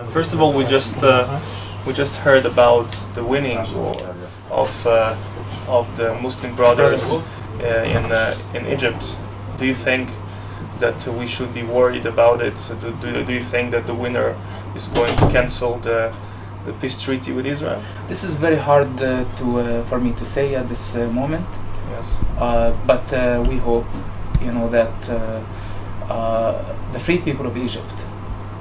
First of all, we just heard about the winning of the Muslim brothers in Egypt. Do you think that we should be worried about it? Do you think that the winner is going to cancel the peace treaty with Israel? This is very hard for me to say at this moment. Yes. But we hope, that the free people of Egypt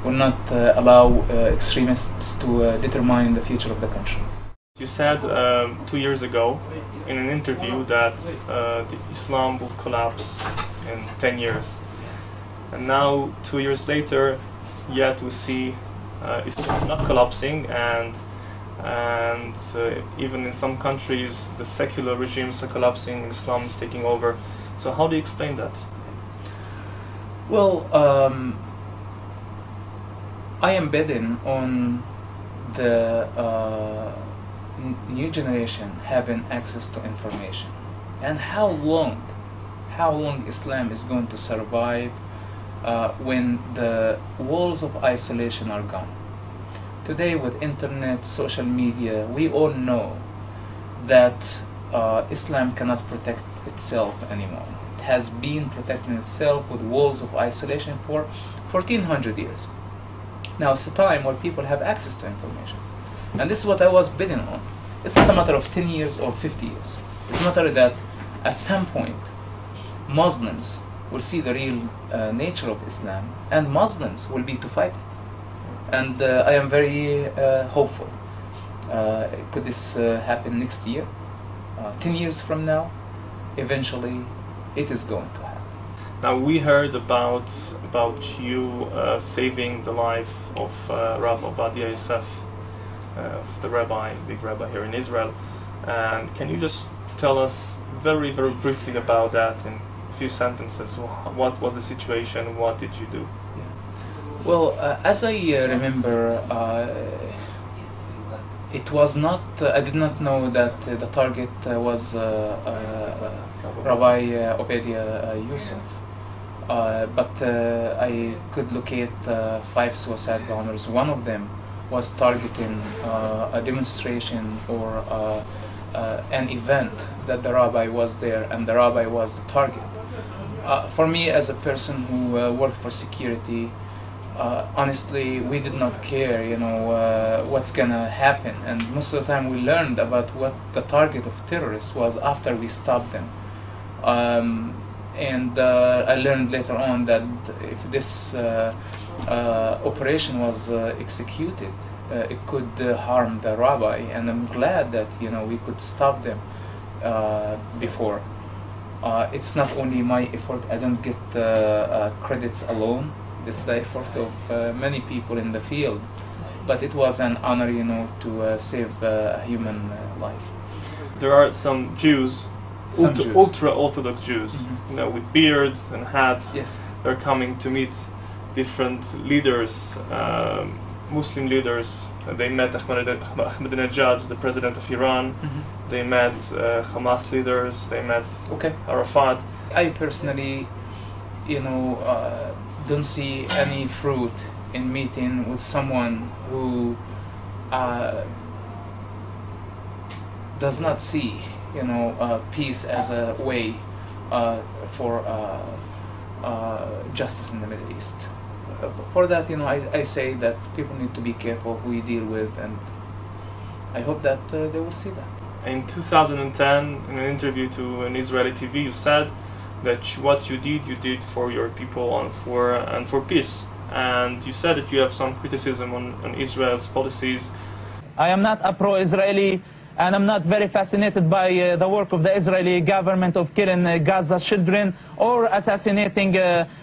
will not allow extremists to determine the future of the country. You said 2 years ago in an interview that the Islam will collapse in 10 years. And now, 2 years later, yet we see Islam not collapsing, and even in some countries the secular regimes are collapsing and Islam is taking over. So how do you explain that? Well, I am betting on the new generation having access to information, and how long Islam is going to survive when the walls of isolation are gone. Today, with internet, social media, we all know that Islam cannot protect itself anymore. It has been protecting itself with walls of isolation for 1400 years. Now it's a time where people have access to information. And this is what I was betting on. It's not a matter of 10 years or 50 years. It's a matter that at some point Muslims will see the real nature of Islam, and Muslims will be to fight it. And I am very hopeful. Could this happen next year? 10 years from now? Eventually it is going to happen. Now we heard about you saving the life of Rav Obadiah Yosef, the rabbi, big rabbi here in Israel. And can you just tell us very, very briefly about that in a few sentences? What was the situation? What did you do? Well, as I remember, it was not. I did not know that the target was Rabbi Obadiah Yosef. But I could locate 5 suicide bombers. One of them was targeting a demonstration or an event that the rabbi was there, and the rabbi was the target. For me, as a person who worked for security, honestly, we did not care, what's gonna happen. And most of the time we learned about what the target of terrorists was after we stopped them. And I learned later on that if this operation was executed, it could harm the rabbi, and I'm glad that we could stop them before. It's not only my effort. I don't get credits alone. It's the effort of many people in the field, but it was an honor, to save a human life. There are some Jews, ultra-Orthodox Jews, with beards and hats. Yes. They're coming to meet different leaders, Muslim leaders. They met Ahmadinejad, the president of Iran. They met Hamas leaders. They met Arafat. I personally, don't see any fruit in meeting with someone who does not see peace as a way for justice in the Middle East. For that, I say that people need to be careful who we deal with, and I hope that they will see that. In 2010, in an interview to an Israeli TV, you said that what you did for your people and for peace. And you said that you have some criticism on Israel's policies. I am not a pro-Israeli, and I'm not very fascinated by the work of the Israeli government of killing Gaza children or assassinating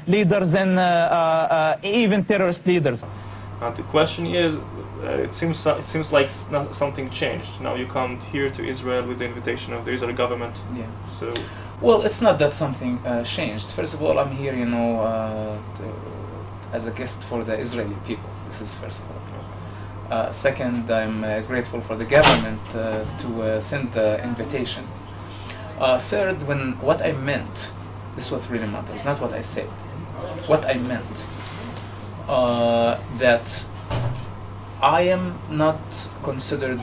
leaders and even terrorist leaders. And the question is, it seems like something changed. Now you come here to Israel with the invitation of the Israeli government. Yeah. So. Well, it's not that something changed. First of all, I'm here, as a guest for the Israeli people. This is first of all. Second, I'm grateful for the government to send the invitation. Third, what I meant, this is what really matters, not what I said. What I meant, that I am not considered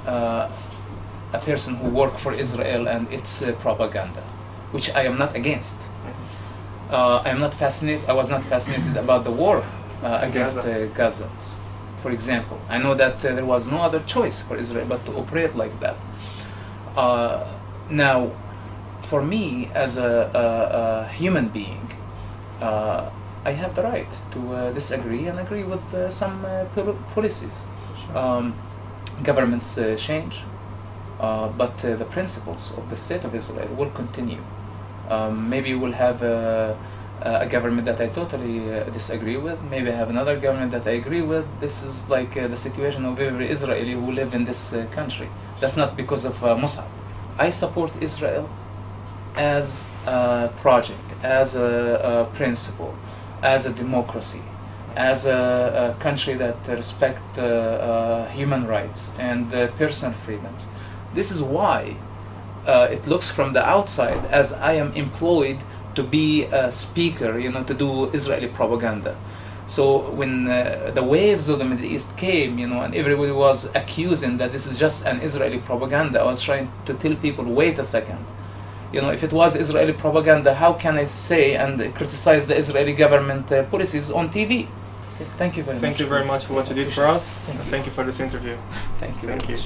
a person who works for Israel and its propaganda, which I am not against. I am not fascinated. I was not fascinated about the war against Gazans, for example. I know that there was no other choice for Israel but to operate like that. Now, for me as a human being, I have the right to disagree and agree with some policies. Governments change, but the principles of the state of Israel will continue. Maybe we'll have a government that I totally disagree with. Maybe I have another government that I agree with. This is like the situation of every Israeli who live in this country. That's not because of Musab. I support Israel as a project, as a principle, as a democracy, as a country that respects human rights and personal freedoms. This is why it looks from the outside as I am employed to be a speaker, to do Israeli propaganda. So when the waves of the Middle East came, and everybody was accusing that this is just an Israeli propaganda, I was trying to tell people, wait a second. If it was Israeli propaganda, how can I say and criticize the Israeli government policies on TV? Okay, thank you very much. Thank you very much for what you did for us. Thank you for this interview. Thank you. Thank you.